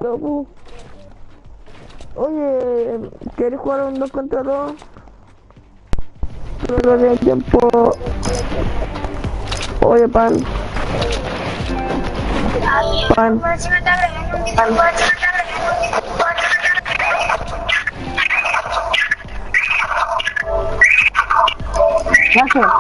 Loco. Oye, ¿quieres jugar un 2 contra 2? Pero de tiempo. Oye, pan. Pan. Gracias.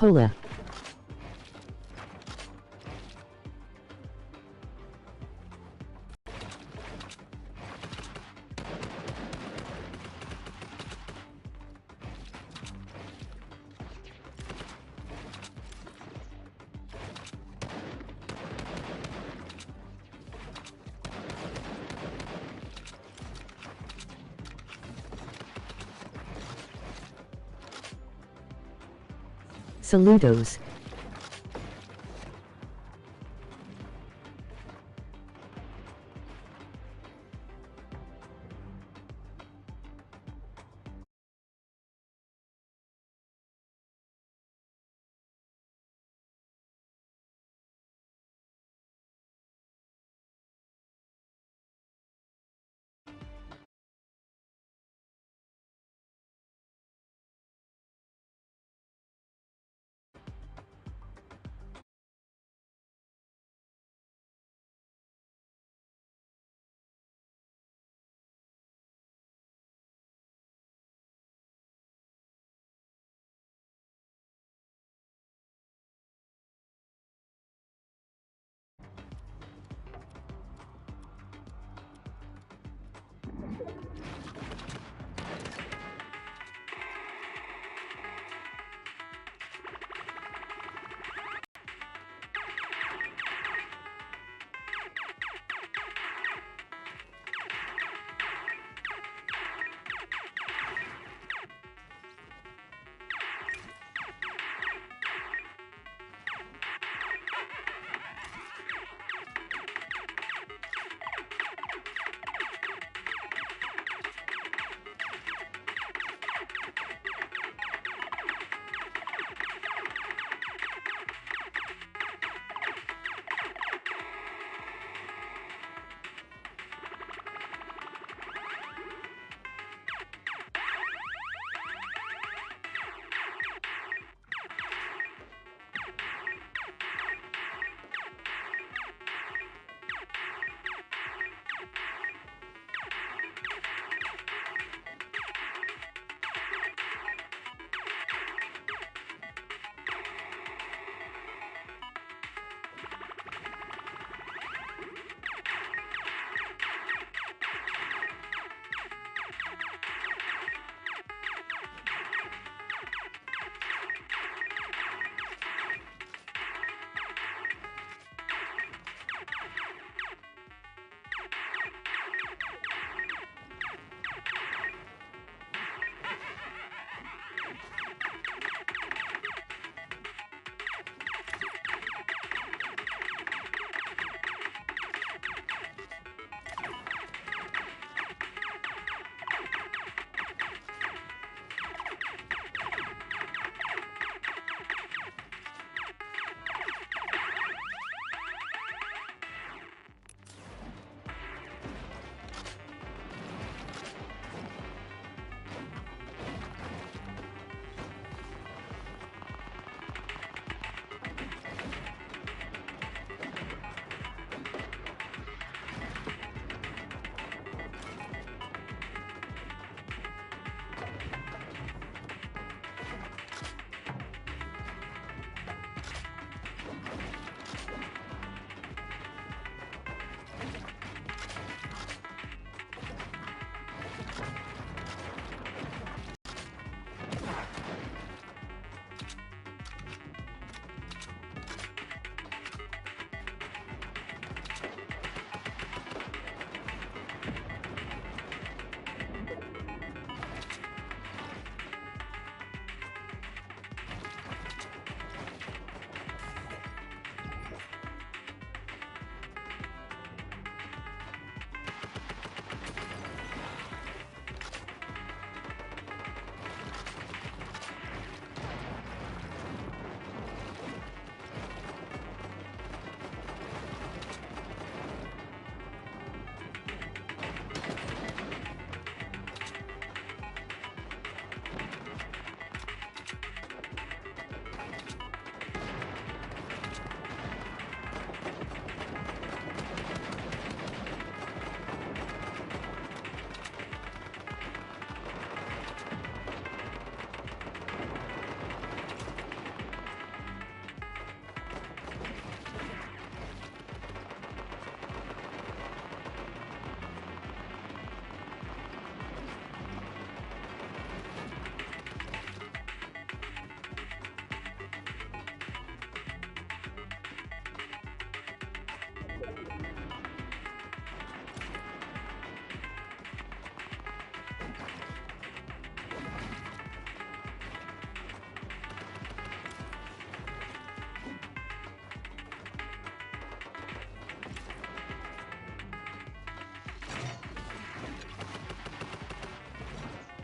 Hola. Saludos.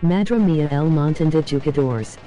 Madre mía el montón de jugadores.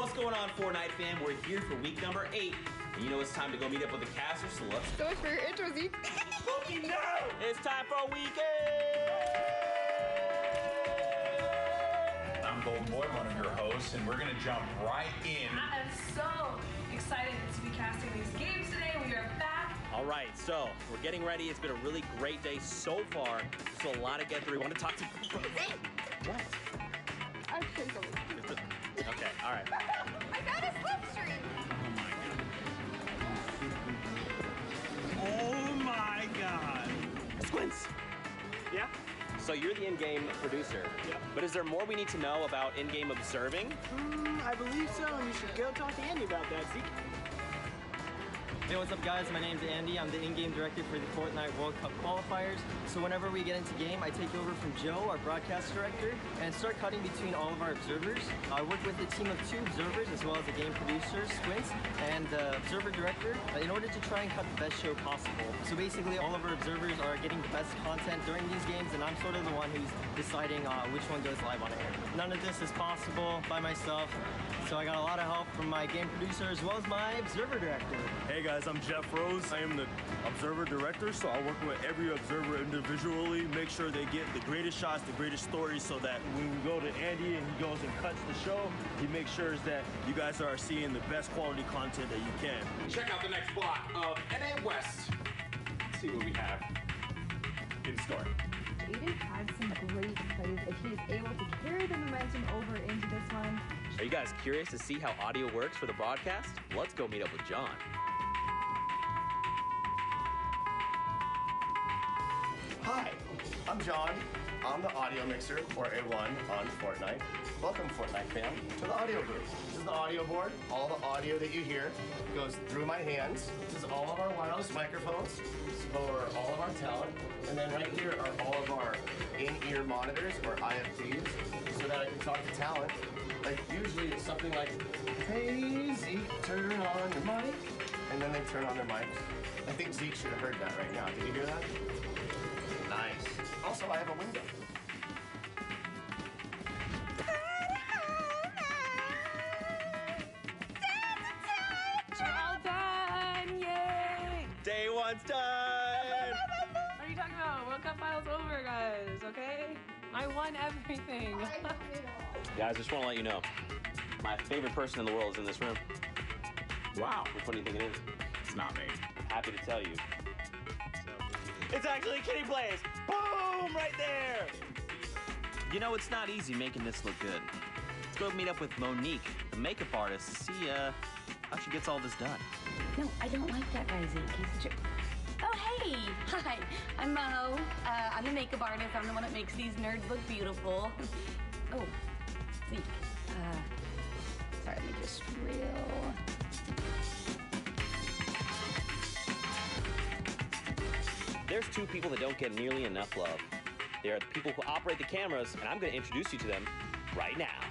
What's going on, Fortnite fam? We're here for week number 8. And you know it's time to go meet up with the casters, so let's So much for your intro, Zeke. It's time for a weekend! I'm Golden Boy, one of your hosts, and we're gonna jump right in. I am so excited to be casting these games today. We are back. All right, so we're getting ready. It's been a really great day so far. So a lot to get through. We want to talk to... What? I'm sure so. Okay, all right. I got a slipstream. Oh my God. Squints. Yeah? So you're the in-game producer. Yep. But is there more we need to know about in-game observing? I believe so, and you should go talk to Andy about that, Zeke. Hey, what's up guys? My name's Andy. I'm the in-game director for the Fortnite World Cup qualifiers. So whenever we get into game, I take over from Joe, our broadcast director, and start cutting between all of our observers. I work with a team of 2 observers as well as a game producer, Squints, and the observer director in order to try and cut the best show possible. So basically all of our observers are getting the best content during these games, and I'm sort of the one who's deciding which one goes live on air. None of this is possible by myself. So I got a lot of help from my game producer as well as my observer director. Hey guys, I'm Jeff Rose. I am the observer director, so I work with every observer individually, make sure they get the greatest shots, the greatest stories, so that when we go to Andy and he goes and cuts the show, he makes sure that you guys are seeing the best quality content that you can. Check out the next block of NA West. Let's see what we have in store. Aiden has some great plays if he's able to carry the momentum over into this one. Are you guys curious to see how audio works for the broadcast? Let's go meet up with John. Hi, I'm John. I'm the audio mixer, or A1, on Fortnite. Welcome, Fortnite fam, to the audio booth. This is the audio board. All the audio that you hear goes through my hands. This is all of our wireless microphones for all of our talent. And then right here are all of our in-ear monitors, or IFTs, so that I can talk to talent. Like, usually it's something like, hey, Zeke, turn on your mic. And then they turn on their mics. I think Zeke should have heard that right now. Did you hear that? Nice. Also, I have a window. All done! Yay! Day 1's done! What are you talking about? World Cup finals over, guys, okay? I won everything. Guys, just want to let you know, my favorite person in the world is in this room. Wow. Which one do you think it is? It's not me. Happy to tell you. It's actually Kitty Blaze! Boom! Right there! You know, it's not easy making this look good. Let's go meet up with Monique, the makeup artist, to see how she gets all this done. No, I don't like that guy, Zeke. He's such a... Oh, hey! Hi, I'm Mo. I'm the makeup artist. I'm the one that makes these nerds look beautiful. Oh, Zeke. Sorry, let me just reel. There's 2 people that don't get nearly enough love. They are the people who operate the cameras, and I'm going to introduce you to them right now.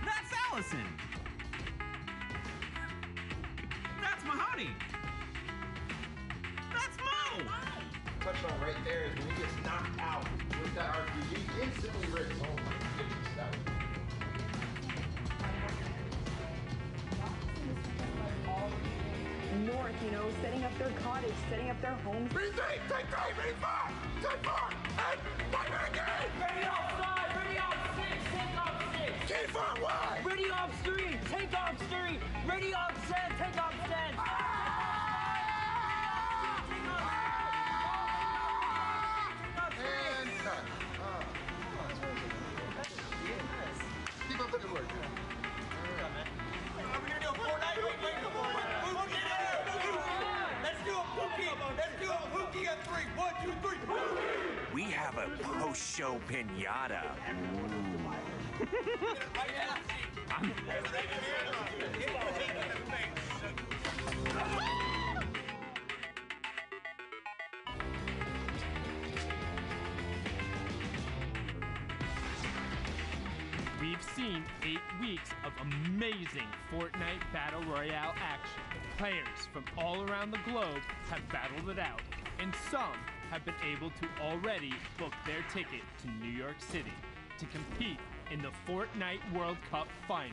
That's Allison! That's Mahoney! That's Mo! Touch on right there is when he gets knocked out with that RPG, instantly rips. Oh my goodness, that was... North, you know, setting up their cottage, setting up their homes. Ready 3, take 3, ready 5, take 4, and fight it again! Ready offside! Ready off 6! Take off 6! Keep on wide! Ready off street! Take off street! Ready off 10! Take off 10! And cut. Keep up the good work. Are we going to do a Fortnite? Let's do a pookie! Let's do a pookie at 3! 1, 2, 3! We have a post-show pinata. We've seen 8 weeks of amazing Fortnite Battle Royale action. Players from all around the globe have battled it out, and some have been able to already book their ticket to New York City to compete in the Fortnite World Cup final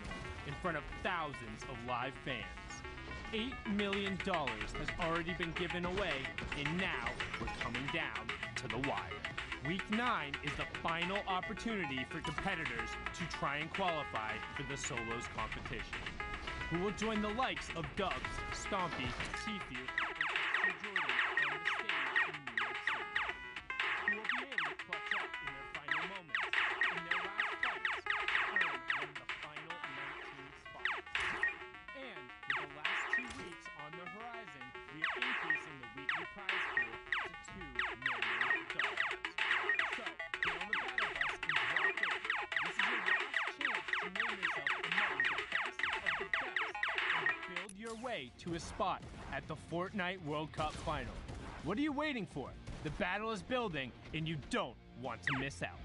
in front of thousands of live fans. $8 million has already been given away, and now we're coming down to the wire. Week 9 is the final opportunity for competitors to try and qualify for the solos competition. Who will join the likes of Dubs, Stompy, Tfue, and Jordan on the stage in New York City? Who will be able to clutch up in their final moments, in their last fights, earn one of the final 19 spots? And with the last 2 weeks on the horizon, we are increasing the weekly prize pool to $2 million. So, get on the battle bus and drop in. This is your last chance to name yourself among the best of the best and build your way to a spot at the Fortnite World Cup final. What are you waiting for? The battle is building, and you don't want to miss out.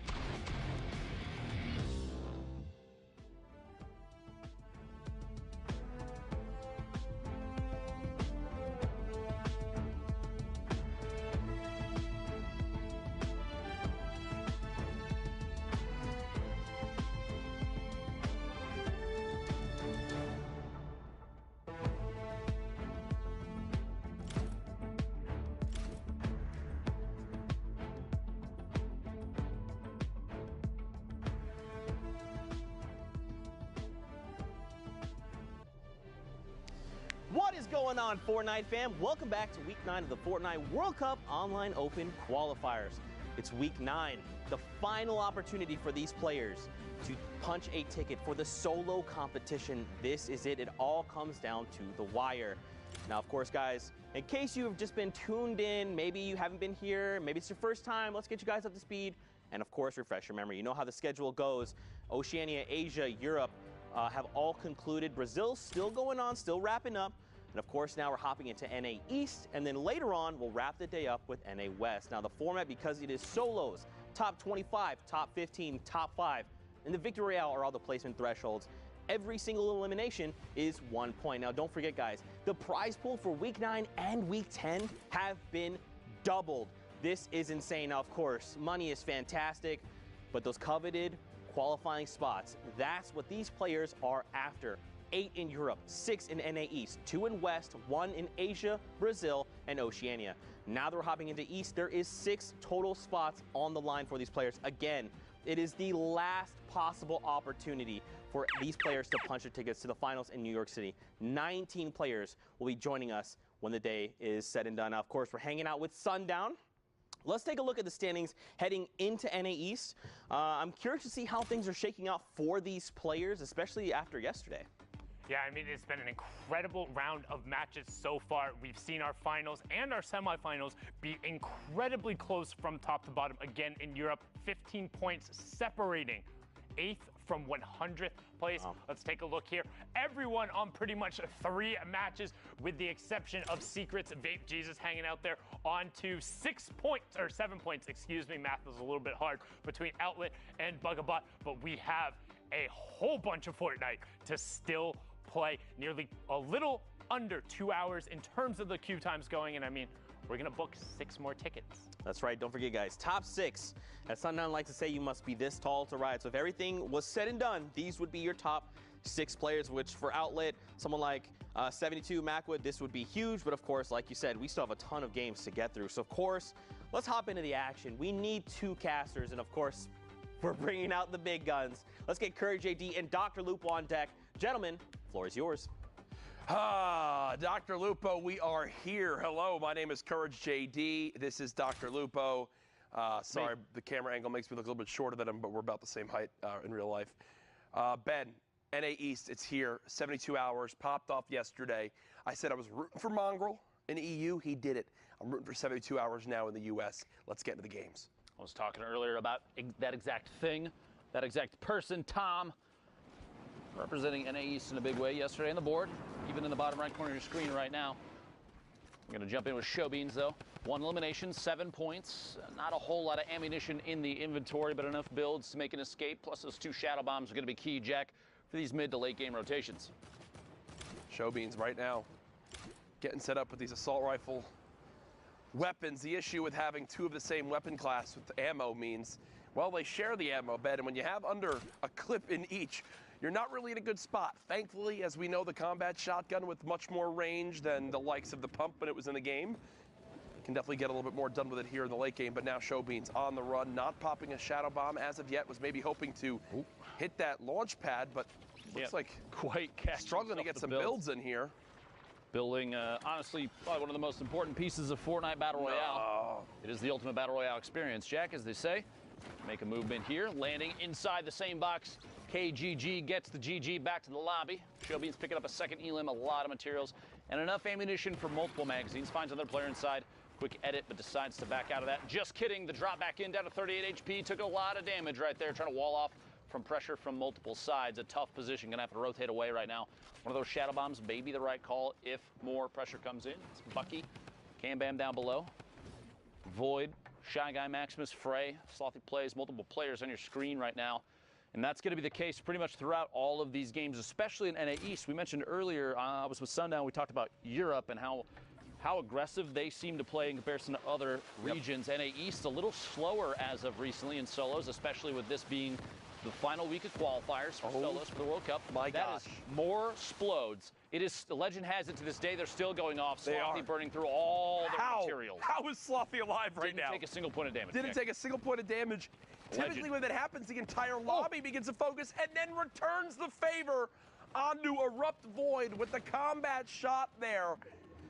What is going on, Fortnite fam? Welcome back to week 9 of the Fortnite World Cup Online Open Qualifiers. It's week 9, the final opportunity for these players to punch a ticket for the solo competition. This is it. It all comes down to the wire. Now, of course, guys, in case you've just been tuned in, maybe you haven't been here, maybe it's your first time, let's get you guys up to speed. And of course, refresh your memory. You know how the schedule goes. Oceania, Asia, Europe have all concluded. Brazil's still going on, still wrapping up. And of course, now we're hopping into NA East, and then later on, we'll wrap the day up with NA West. Now, the format, because it is solos, top 25, top 15, top 5, and the Victory Royale are all the placement thresholds. Every single elimination is 1 point. Now, don't forget, guys, the prize pool for week 9 and week 10 have been doubled. This is insane. Now, of course, money is fantastic, but those coveted qualifying spots, that's what these players are after. 8 in Europe, 6 in NA East, 2 in West, 1 in Asia, Brazil, and Oceania. Now that we're hopping into East, there is 6 total spots on the line for these players. Again, it is the last possible opportunity for these players to punch their tickets to the finals in New York City. 19 players will be joining us when the day is said and done. Now, of course, we're hanging out with Sundown. Let's take a look at the standings heading into NA East. I'm curious to see how things are shaking out for these players, especially after yesterday. Yeah, I mean, it's been an incredible round of matches so far. We've seen our finals and our semifinals be incredibly close from top to bottom. Again, in Europe, 15 points separating 8th from 100th place. Wow. Let's take a look here. Everyone on pretty much 3 matches, with the exception of Secrets, Vape Jesus hanging out there on to 6 points, or 7 points, excuse me. Math is a little bit hard between Outlet and Bugabot, but we have a whole bunch of Fortnite to still play. Nearly a little under 2 hours in terms of the queue times going, and I mean, we're gonna book 6 more tickets. That's right, don't forget, guys, top 6. As Sundown likes to say, you must be this tall to ride. So if everything was said and done, these would be your top 6 players, which for Outlet, someone like 72 Macwood, this would be huge. But of course, like you said, we still have a ton of games to get through. So of course, let's hop into the action. We need 2 casters, and of course, we're bringing out the big guns. Let's get Courage JD and Dr. Lupo on deck. Gentlemen, floor is yours. Dr. Lupo, we are here. Hello, my name is Courage JD. This is Dr. Lupo. Sorry, the camera angle makes me look a little bit shorter than him, but we're about the same height in real life. Ben, NA East, it's here. 72 hours, popped off yesterday. I said I was rooting for Mongrel in the EU. He did it. I'm rooting for 72 hours now in the US. Let's get into the games. I was talking earlier about that exact thing, that exact person, Tom, representing NA East in a big way yesterday on the board, even in the bottom right corner of your screen right now. I'm going to jump in with Showbeans, though. 1 elimination, 7 points. Not a whole lot of ammunition in the inventory, but enough builds to make an escape. Plus, those 2 Shadow Bombs are going to be key, Jack, for these mid to late game rotations. Showbeans right now getting set up with these assault rifle weapons. The issue with having 2 of the same weapon class with the ammo means Well, they share the ammo bed, and when you have under a clip in each, you're not really in a good spot. Thankfully, as we know, the combat shotgun with much more range than the likes of the pump when it was in the game can definitely get a little bit more done with it here in the late game. But now Showbeans on the run, not popping a shadow bomb as of yet, was maybe hoping to hit that launch pad, but looks like quite struggling to get some builds in here. Building, honestly, probably one of the most important pieces of Fortnite Battle Royale. It is the ultimate Battle Royale experience, Jack, as they say. Make a movement here, landing inside the same box. KGG gets the GG back to the lobby. Showbeans picking up a second elim, a lot of materials, and enough ammunition for multiple magazines. Finds another player inside. Quick edit, but decides to back out of that. Just kidding. The drop back in down to 38 HP. Took a lot of damage right there, trying to wall off from pressure from multiple sides. A tough position. Gonna have to rotate away right now. One of those shadow bombs may be the right call if more pressure comes in. It's Bucky. Cam Bam down below. Void. Shy Guy, Maximus, Frey. Slothy plays multiple players on your screen right now. And that's going to be the case pretty much throughout all of these games, especially in NA East. We mentioned earlier, I was with Sundown, we talked about Europe and how aggressive they seem to play in comparison to other regions. NA East a little slower as of recently in solos, especially with this being the final week of qualifiers for solos for the World Cup. My gosh. That is more splodes. It is, the legend has it to this day, they're still going off. Slothy burning through all their materials. How is Slothy alive right now? Didn't take a single point of damage. Didn't take a single point of damage. Typically when that happens, the entire lobby begins to focus and then returns the favor onto Erupt Void with the combat shot there.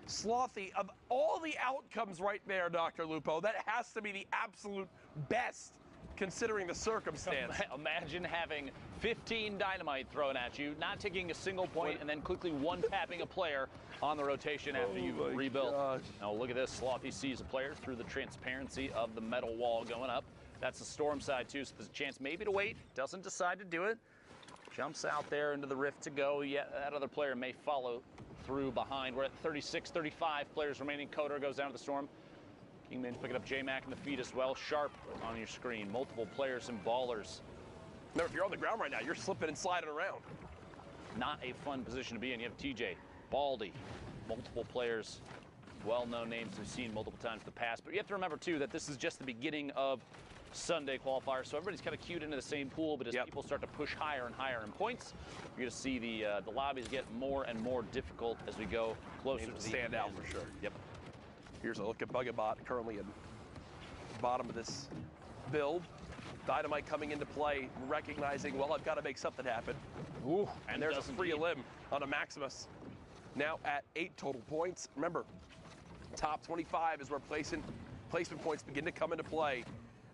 Slothy, of all the outcomes right there, Dr. Lupo, that has to be the absolute best considering the circumstance. Imagine having 15 dynamite thrown at you, not taking a single point, and then quickly one-tapping a player on the rotation after you rebuild. Now look at this. Slothy sees a player through the transparency of the metal wall going up. That's the storm side too, so there's a chance maybe to wait. Doesn't decide to do it. Jumps out there into the rift to go. Yet that other player may follow through behind. We're at 36, 35 players remaining. Coder goes down to the storm. Kingman's picking up J-Mac in the feed as well. Sharp on your screen. Multiple players and ballers. Now, if you're on the ground right now, you're slipping and sliding around. Not a fun position to be in. You have TJ, Baldy, multiple players, well-known names we've seen multiple times in the past. But you have to remember, too, that this is just the beginning of Sunday qualifiers, so everybody's kind of queued into the same pool, but as people start to push higher and higher in points, you're going to see the lobbies get more and more difficult as we go closer to the stand out for sure. Yep. Here's a look at Bugabot currently in the bottom of this build. Dynamite coming into play, recognizing, well, I've got to make something happen. Ooh, and there's a free limb on a Maximus. Now at 8 total points. Remember, top 25 is where placement points begin to come into play.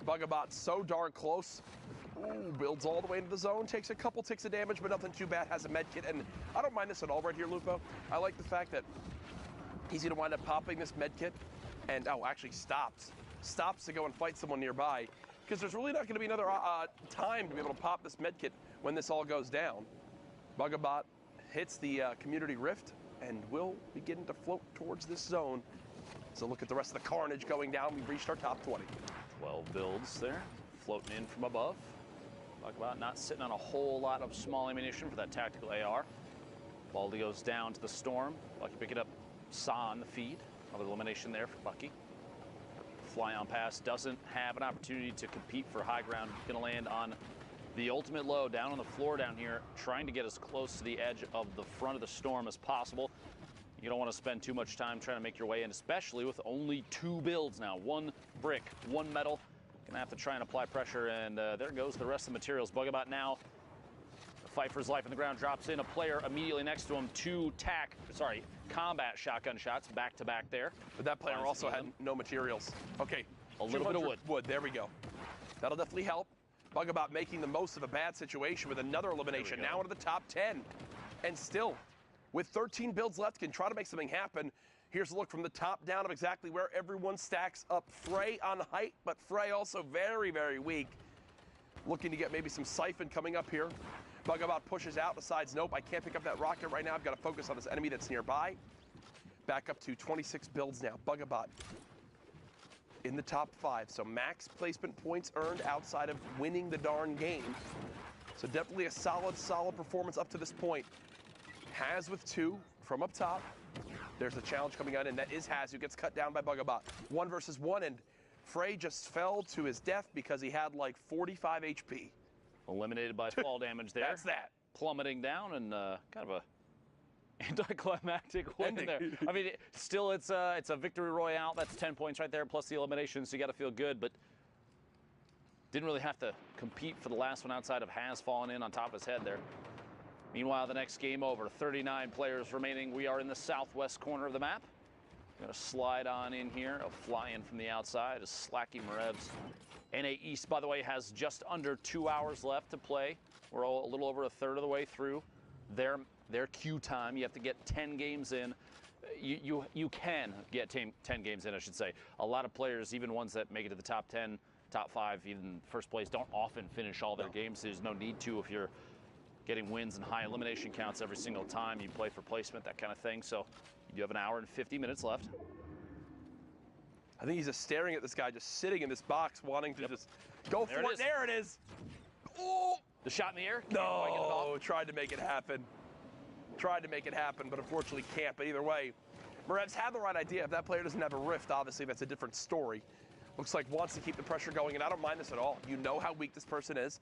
Bugabot so darn close. Ooh, builds all the way into the zone, takes a couple ticks of damage, but nothing too bad, has a med kit. And I don't mind this at all right here, Lupo. I like the fact that he's going to wind up popping this med kit and, actually stops to go and fight someone nearby, because there's really not going to be another time to be able to pop this med kit when this all goes down. Bugabot hits the community rift and will begin to float towards this zone. So look at the rest of the carnage going down. We've reached our top 20. 12 builds there, floating in from above. Talk about not sitting on a whole lot of small ammunition for that tactical AR. Baldy goes down to the storm. Bucky picking up Saw on the feed. Another elimination there for Bucky. Fly on pass doesn't have an opportunity to compete for high ground. Gonna land on the ultimate low down on the floor down here, trying to get as close to the edge of the front of the storm as possible. You don't want to spend too much time trying to make your way in, especially with only 2 builds now. 1 brick, 1 metal. Gonna have to try and apply pressure, and there goes the rest of the materials. Bugabot now, the fight for his life on the ground, drops in a player immediately next to him. 2 combat shotgun shots back to back there. But that player also had no materials. Okay, a little bit of wood. There we go. That'll definitely help. Bugabot making the most of a bad situation with another elimination. Now into the top 10. And still, with 13 builds left, can try to make something happen. Here's a look from the top down of exactly where everyone stacks up. Frey on height, but Frey also very, very weak. Looking to get maybe some siphon coming up here. Bugabot pushes out, decides, nope, I can't pick up that rocket right now. I've got to focus on this enemy that's nearby. Back up to 26 builds now. Bugabot in the top 5. So max placement points earned outside of winning the darn game. So definitely a solid performance up to this point. Haz with 2 from up top. There's a challenge coming on, and that is Haz, who gets cut down by Bugabot. 1 versus 1, and Frey just fell to his death because he had like 45 HP. Eliminated by fall damage there. That's that. Plummeting down and kind of a anticlimactic win there. I mean, still it's a victory royale. That's 10 points right there, plus the elimination, so you got to feel good, but didn't really have to compete for the last one outside of Has falling in on top of his head there. Meanwhile, the next game over, 39 players remaining. We are in the southwest corner of the map. Going to slide on in here. A fly in from the outside is Slacky Marevs. NA East, by the way, has just under 2 hours left to play. We're a little over a third of the way through their queue time. You have to get 10 games in. You can get 10 games in, I should say. A lot of players, even ones that make it to the top 10, top 5, even first place, don't often finish all their games. There's no need to if you're getting wins and high elimination counts every single time you play for placement, that kind of thing. So you have an hour and 50 minutes left. I think he's just staring at this guy, just sitting in this box, wanting to just go for it. There it is. Oh! The shot in the air? No, tried to make it happen. Tried to make it happen, but unfortunately can't. But either way, Marevs had the right idea. If that player doesn't have a rift, obviously that's a different story. Looks like wants to keep the pressure going, and I don't mind this at all. You know how weak this person is.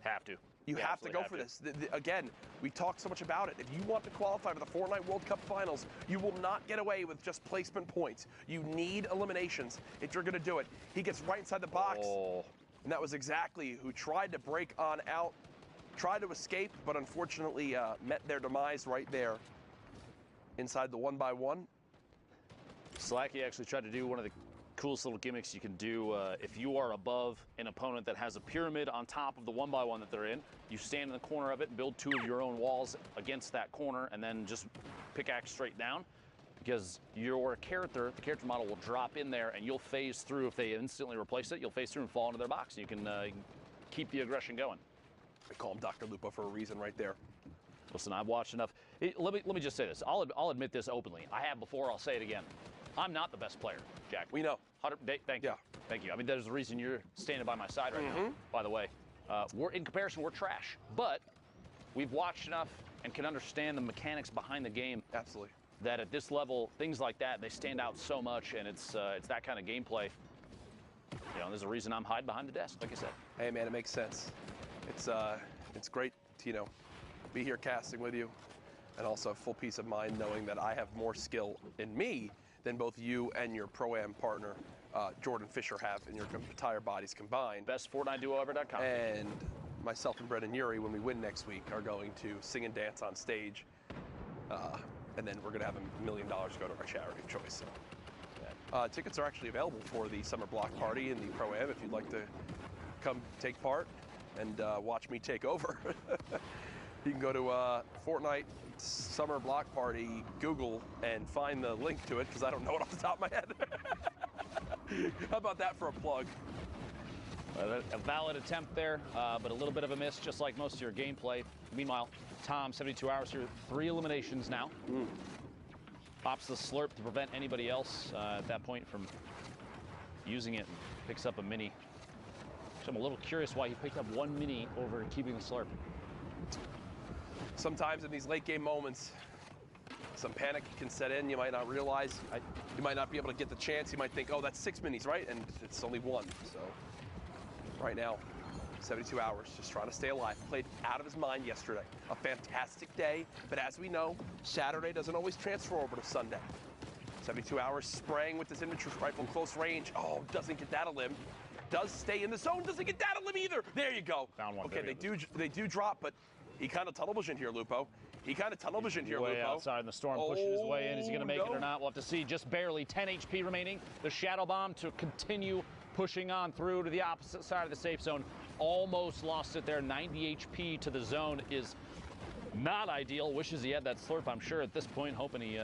Have to. You have to go for this. Again, we talked so much about it. If you want to qualify for the Fortnite World Cup Finals, you will not get away with just placement points. You need eliminations if you're going to do it. He gets right inside the box. Oh. And that was exactly who tried to break on out, tried to escape, but unfortunately met their demise right there inside the 1x1. Slacky actually tried to do one of the coolest little gimmicks you can do. If you are above an opponent that has a pyramid on top of the 1x1 that they're in, you stand in the corner of it and build 2 of your own walls against that corner and then just pickaxe straight down, because your character, the character model, will drop in there and you'll phase through. If they instantly replace it, you'll phase through and fall into their box. You can keep the aggression going. We call him Dr. Lupo for a reason right there. Listen, I've watched enough. Let me just say this. I'll admit this openly. I have before. I'll say it again. I'm not the best player, Jack. We know. Thank you. Thank you. I mean, there's a reason you're standing by my side right now, by the way. In comparison, we're trash. But we've watched enough and can understand the mechanics behind the game. Absolutely. That at this level, things like that, they stand out so much, and it's that kind of gameplay. You know, there's a reason I'm hiding behind the desk, like I said. Hey, man, it makes sense. It's great to, be here casting with you, and also have full peace of mind knowing that I have more skill in me than both you and your Pro-Am partner, Jordan Fisher, have in your entire bodies combined. Best Fortnite duo ever.com. And myself and Brendan Urie, when we win next week, are going to sing and dance on stage. And then we're going to have $1 million go to our charity of choice. So. Tickets are actually available for the Summer Block Party and the Pro-Am if you'd like to come take part and watch me take over. You can go to Fortnite Summer Block Party, Google, and find the link to it, because I don't know it off the top of my head. How about that for a plug? A valid attempt there, but a little bit of a miss, just like most of your gameplay. Meanwhile, Tom, 72 hours here, 3 eliminations now. Pops the slurp to prevent anybody else at that point from using it, and picks up a mini. So I'm a little curious why he picked up 1 mini over keeping the slurp. Sometimes in these late game moments, some panic can set in. You might not realize, you might not be able to get the chance. You might think, oh, that's 6 minis, right? And it's only 1. So right now, 72 hours, just trying to stay alive. Played out of his mind yesterday. A fantastic day, but as we know, Saturday doesn't always transfer over to Sunday. 72 hours spraying with this infantry rifle close range. Oh, doesn't get that a limb. Does stay in the zone, doesn't get that a limb either. There you go. Found one. Okay, they do drop, but he kind of tunnel vision here, Lupo. He kind of tunnel vision here, way Lupo. Outside in the storm, pushing his way in. Is he going to make it or not? We'll have to see. Just barely 10 HP remaining. The Shadow Bomb to continue pushing on through to the opposite side of the safe zone. Almost lost it there. 90 HP to the zone is not ideal. Wishes he had that slurp, I'm sure, at this point, hoping he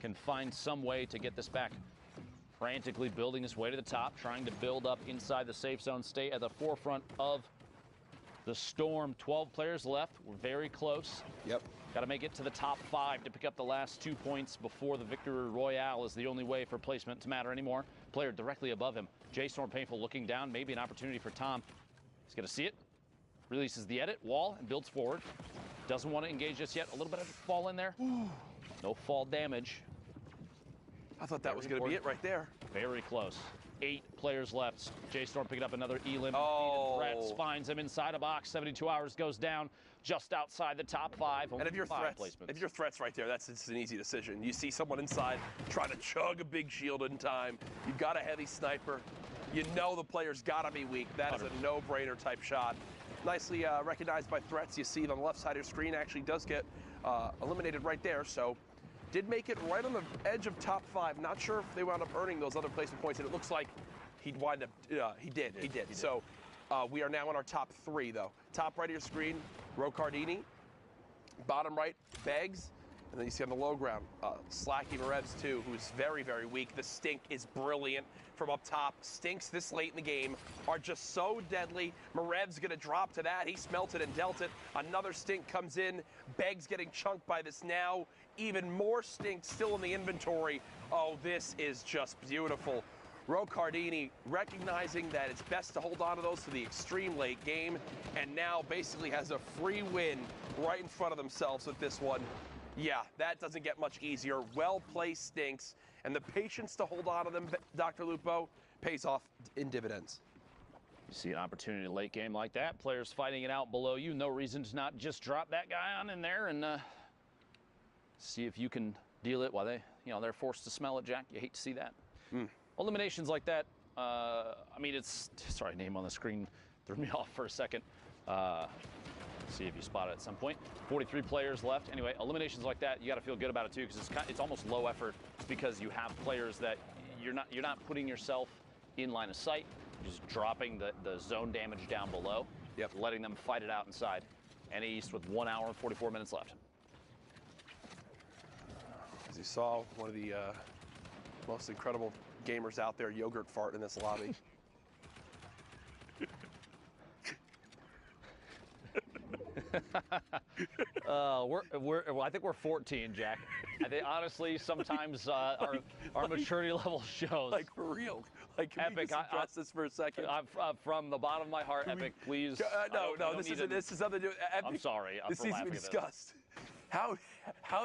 can find some way to get this back. Frantically building his way to the top, trying to build up inside the safe zone, stay at the forefront of the storm. 12 players left. We're very close. Yep. Got to make it to the top 5 to pick up the last 2 points before the victory royale is the only way for placement to matter anymore. Player directly above him. J-Storm Painful looking down. Maybe an opportunity for Tom. He's going to see it. Releases the edit wall and builds forward. Doesn't want to engage just yet. A little bit of fall in there. No fall damage. I thought that was going to be it right there. Very close. 8 players left. J-Storm picking up another elim. Oh. Threats finds him inside a box. 72 hours goes down just outside the top 5. And if you're threats right there, it's an easy decision. You see someone inside trying to chug a big shield in time. You've got a heavy sniper. You know the player's got to be weak. That is a no-brainer type shot. Nicely recognized by threats. You see it on the left side of your screen. Actually does get eliminated right there. So did make it right on the edge of top 5. Not sure if they wound up earning those other placement points. And it looks like he'd wind up. He did. So we are now in our top 3 though. Top right of your screen, Rocardini. Bottom right, Beggs. And then you see on the low ground, Slacky Marevs too, who's very, very weak. The stink is brilliant from up top. Stinks this late in the game are just so deadly. Marev's gonna drop to that. He smelt it and dealt it. Another stink comes in. Beggs getting chunked by this now. Even more stink still in the inventory. Oh, this is just beautiful. Rocardini recognizing that it's best to hold on to those for the extreme late game, and now basically has a free win right in front of themselves with this one. Yeah, that doesn't get much easier. Well-placed stinks, and the patience to hold on to them, Dr. Lupo, pays off in dividends. You see an opportunity late game like that, players fighting it out below you. No reason to not just drop that guy on in there and see if you can deal it while they're forced to smell it, Jack. You hate to see that. Eliminations like that, I mean, sorry, name on the screen threw me off for a second. See if you spot it at some point. 43 players left. Anyway, eliminations like that, you got to feel good about it too, because it's almost low effort because you have players that you're not putting yourself in line of sight, just dropping the zone damage down below, letting them fight it out inside. NA East with 1 hour and 44 minutes left. As you saw, one of the most incredible gamers out there, Yogurt Fart, in this lobby. I think we're 14, Jack. I think honestly, sometimes our maturity level shows. Like for real. Like can Epic. We just address this for a second? From the bottom of my heart, Epic, please. No, this is other. Epic, I'm sorry. This needs to be discussed. How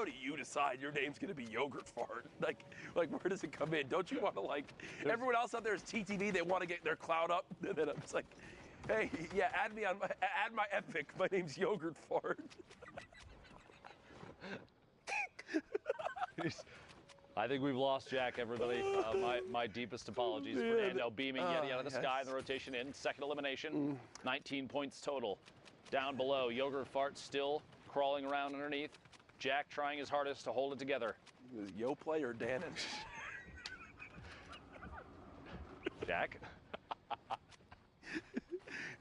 do you decide your name's gonna be Yogurt Fart? Like where does it come in? Don't you want to everyone else out there is TTV? They want to get their clout up, and then I'm just like, hey, yeah, add my Epic. My name's Yogurt Fart. I think we've lost Jack, everybody. My deepest apologies. Fernando beaming Yeti out of the sky in the rotation in. Second elimination, 19 points total. Down below, Yogurt Fart still crawling around underneath. Jack trying his hardest to hold it together. Yo play or Dannon? Jack?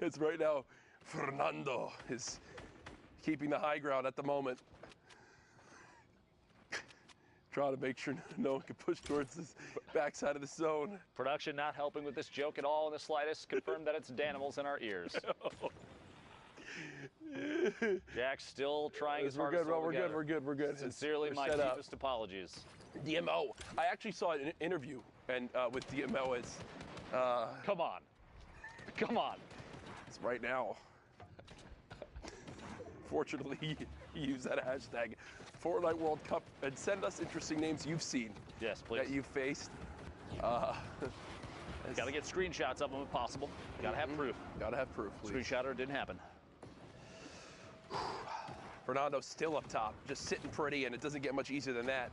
It's right now, Fernando is keeping the high ground at the moment. Trying to make sure no one can push towards this backside of the zone. Production not helping with this joke at all in the slightest. Confirmed that it's Danimals in our ears. Jack's still trying his hardest. We're good. Sincerely, my deepest apologies. DMO. I actually saw an interview and with DMO as. Come on. It's right now. Fortunately, he used that hashtag. Fortnite World Cup, and send us interesting names you've seen. Yes, please. That you've faced. Got to get screenshots of them if possible. Got to have proof. Got to have proof, please. Screenshotter didn't happen. Fernando still up top, just sitting pretty, and it doesn't get much easier than that.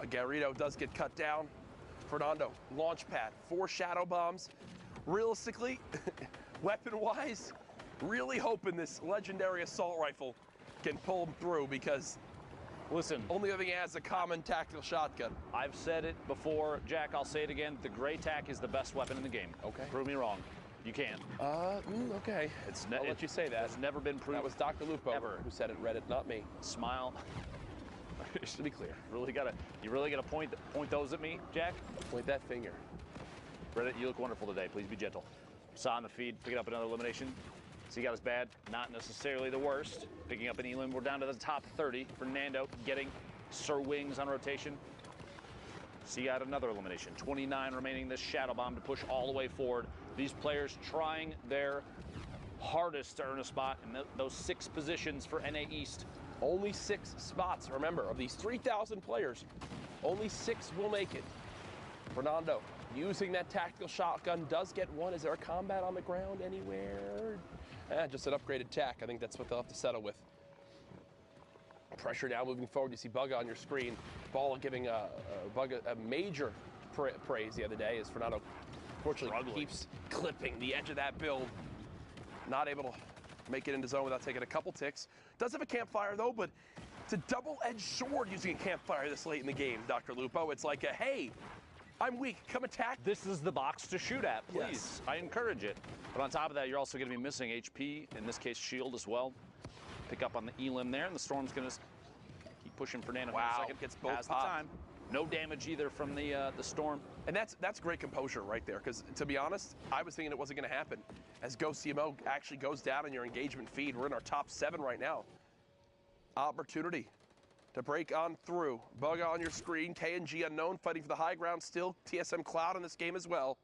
Garrido does get cut down. Fernando, launch pad, 4 shadow bombs. Realistically, weapon-wise, really hoping this legendary assault rifle can pull him through, because listen, only other thing he has is a common tactical shotgun. I've said it before, Jack, I'll say it again. The gray tac is the best weapon in the game. Okay. Prove me wrong. You can't. Okay. I'll let you say that. It's never been proven. That was Dr. Lupo who said it, Reddit, not me. Smile. Just to be clear. You really gotta point those at me, Jack? Point that finger. Reddit, you look wonderful today. Please be gentle. Saw on the feed, picking up another elimination. So he got his bad, not necessarily the worst. Picking up an elim. We're down to the top 30. Fernando getting Sir Wings on rotation. So you got another elimination. 29 remaining. This shadow bomb to push all the way forward. These players trying their hardest to earn a spot in those 6 positions for NA East. Only 6 spots, remember, of these 3,000 players, only 6 will make it. Fernando using that tactical shotgun. Does get one. Is there a combat on the ground anywhere? Just an upgraded tack. I think that's what they'll have to settle with. Pressure now moving forward. You see Bugga on your screen. Ball giving Bugga a major praise the other day as Fernando unfortunately keeps clipping the edge of that build. Not able to make it into zone without taking a couple ticks. Does have a campfire though, but it's a double-edged sword using a campfire this late in the game, Dr. Lupo. It's like a, hey, I'm weak, come attack. This is the box to shoot at, please. Yes. I encourage it. But on top of that, you're also going to be missing HP, in this case shield as well. Pick up on the elim there, and the Storm's going to keep pushing Fernando. Wow, second. gets both Has the time. No damage either from the Storm. And that's great composure right there, because to be honest, I was thinking it wasn't going to happen. As Go CMO actually goes down in your engagement feed, we're in our top 7 right now. Opportunity to break on through. Bugga on your screen, KNG unknown, fighting for the high ground still. TSM Cloud in this game as well.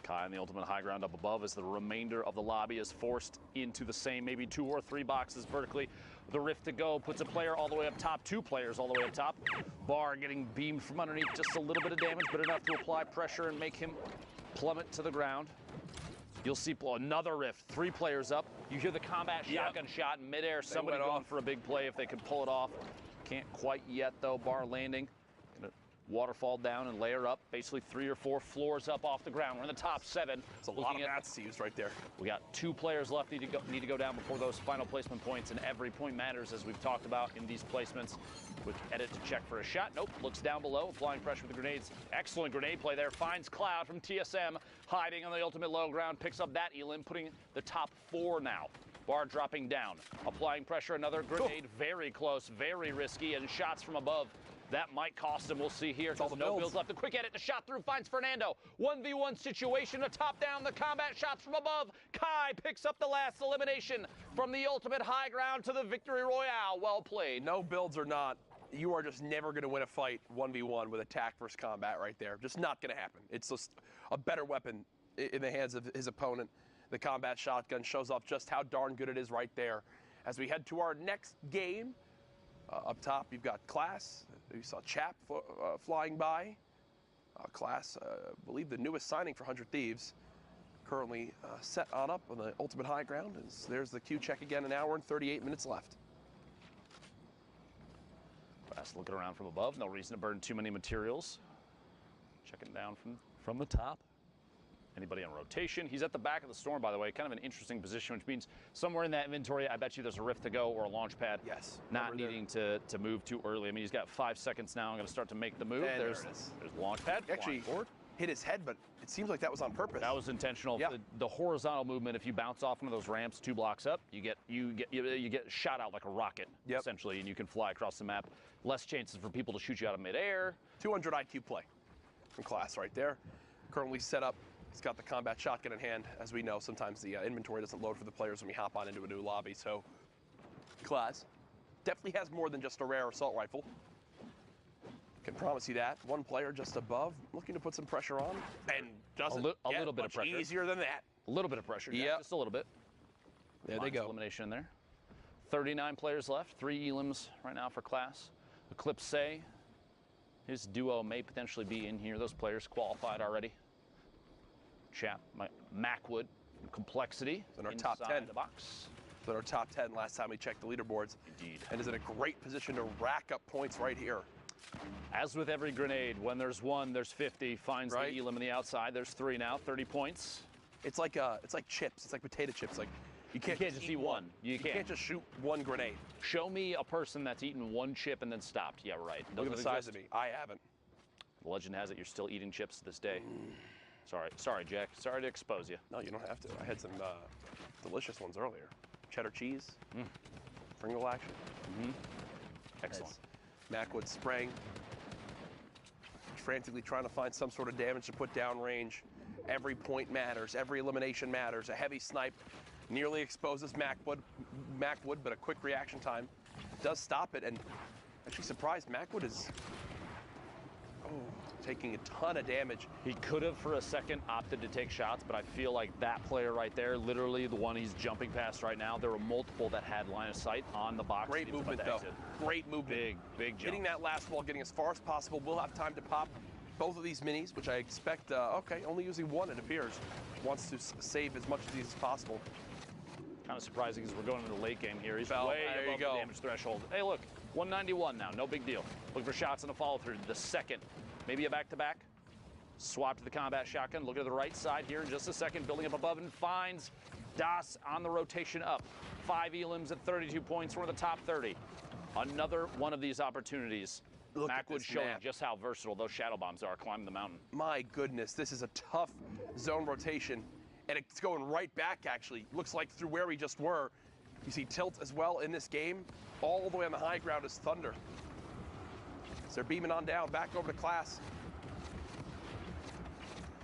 Kai on the ultimate high ground up above as the remainder of the lobby is forced into the same maybe 2 or 3 boxes vertically. The rift to go puts a player all the way up top, 2 players all the way up top. Bar getting beamed from underneath, just a little bit of damage, but enough to apply pressure and make him plummet to the ground. You'll see another rift, 3 players up. You hear the combat shotgun shot in midair. Somebody going for a big play if they can pull it off. Can't quite yet though. Bar landing. Gonna waterfall down and layer up. Basically 3 or 4 floors up off the ground. We're in the top 7. It's a lot of mats to use right there. We got 2 players left need to go down before those final placement points, and every point matters as we've talked about in these placements. Quick edit to check for a shot. Nope, looks down below, applying pressure with the grenades. Excellent grenade play there. Finds Cloud from TSM, hiding on the ultimate low ground. Picks up that elim, putting the top 4 now. Bar dropping down, applying pressure. Another grenade, very close, very risky, and shots from above. That might cost him. We'll see here. No builds left. A quick edit. The shot through finds Fernando. 1v1 situation. A top down. The combat shots from above. Kai picks up the last elimination from the ultimate high ground to the victory royale. Well played. No builds or not, you are just never going to win a fight 1v1 with attack versus combat right there. Just not going to happen. It's just a better weapon in the hands of his opponent. The combat shotgun shows off just how darn good it is right there. As we head to our next game, up top you've got Class. You saw Chap flying by. Class, I believe the newest signing for 100 Thieves. Currently set on up on the ultimate high ground. There's the Q check again, 1 hour and 38 minutes left. Class looking around from above. No reason to burn too many materials. Checking down from the top. Anybody on rotation? He's at the back of the Storm, by the way. Kind of an interesting position, which means somewhere in that inventory, I bet you there's a rift to go or a launch pad. Yes. Not needing to move too early. I mean, he's got 5 seconds now. I'm going to start to make the move. And there's launch pad. Actually hit his head, but it seems like that was on purpose. That was intentional. Yep. The horizontal movement, if you bounce off one of those ramps 2 blocks up, you get shot out like a rocket, essentially, and you can fly across the map. Less chances for people to shoot you out of midair. 200 IQ play from Class right there. Currently set up. He's got the combat shotgun in hand. As we know, sometimes the inventory doesn't load for the players when we hop on into a new lobby. So, Class definitely has more than just a rare assault rifle. Can promise you that. 1 player just above, looking to put some pressure on, and doesn't a little bit of pressure. Easier than that. A little bit of pressure, yeah, just a little bit. There they go. Elimination in there. 39 players left. 3 elims right now for Class. Eclipse, his duo may potentially be in here. Those players qualified already. Chap, Macwood, Complexity in our top 10. The box. In our top 10 last time we checked the leaderboards. Indeed. And is in a great position to rack up points right here. As with every grenade, when there's 1, there's 50. Finds the elim on the outside. There's 3 now, 30 points. It's like chips. It's like potato chips. Like you can't just eat one. You can't just shoot 1 grenade. Show me a person that's eaten 1 chip and then stopped. Yeah, right. Look at the size of me. I haven't. The legend has it you're still eating chips to this day. Sorry, Jack. Sorry to expose you. No, you don't have to. I had some delicious ones earlier. Cheddar cheese, Pringle action. Excellent. Macwood spraying. Frantically trying to find some sort of damage to put down range. Every point matters. Every elimination matters. A heavy snipe nearly exposes Macwood, but a quick reaction time does stop it. And actually surprised, Macwood is taking a ton of damage. He could have for a second opted to take shots, but I feel like that player right there, literally the one he's jumping past right now, there were multiple that had line of sight on the box. Great movement though. Great movement. Big jump. Hitting that last wall, getting as far as possible. We'll have time to pop both of these minis, which I expect, okay, only using one, it appears. Wants to save as much of these as possible. Kind of surprising as we're going into the late game here. He's Fell. way There above you go. the damage threshold. Hey, look, 191 now, no big deal. Looking for shots on the follow-through. The second, maybe a back-to-back. Swap to the combat shotgun. Look at the right side here in just a second. Building up above and finds Das on the rotation up. 5 elims at 32 points. We're in the top 30. Another one of these opportunities. Macwood showing just how versatile those shadow bombs are climbing the mountain. My goodness, this is a tough zone rotation. And it's going right back, actually. Looks like through where we just were. You see Tilt as well in this game. All the way on the high ground is Thunder. So they're beaming on down, back over to Class,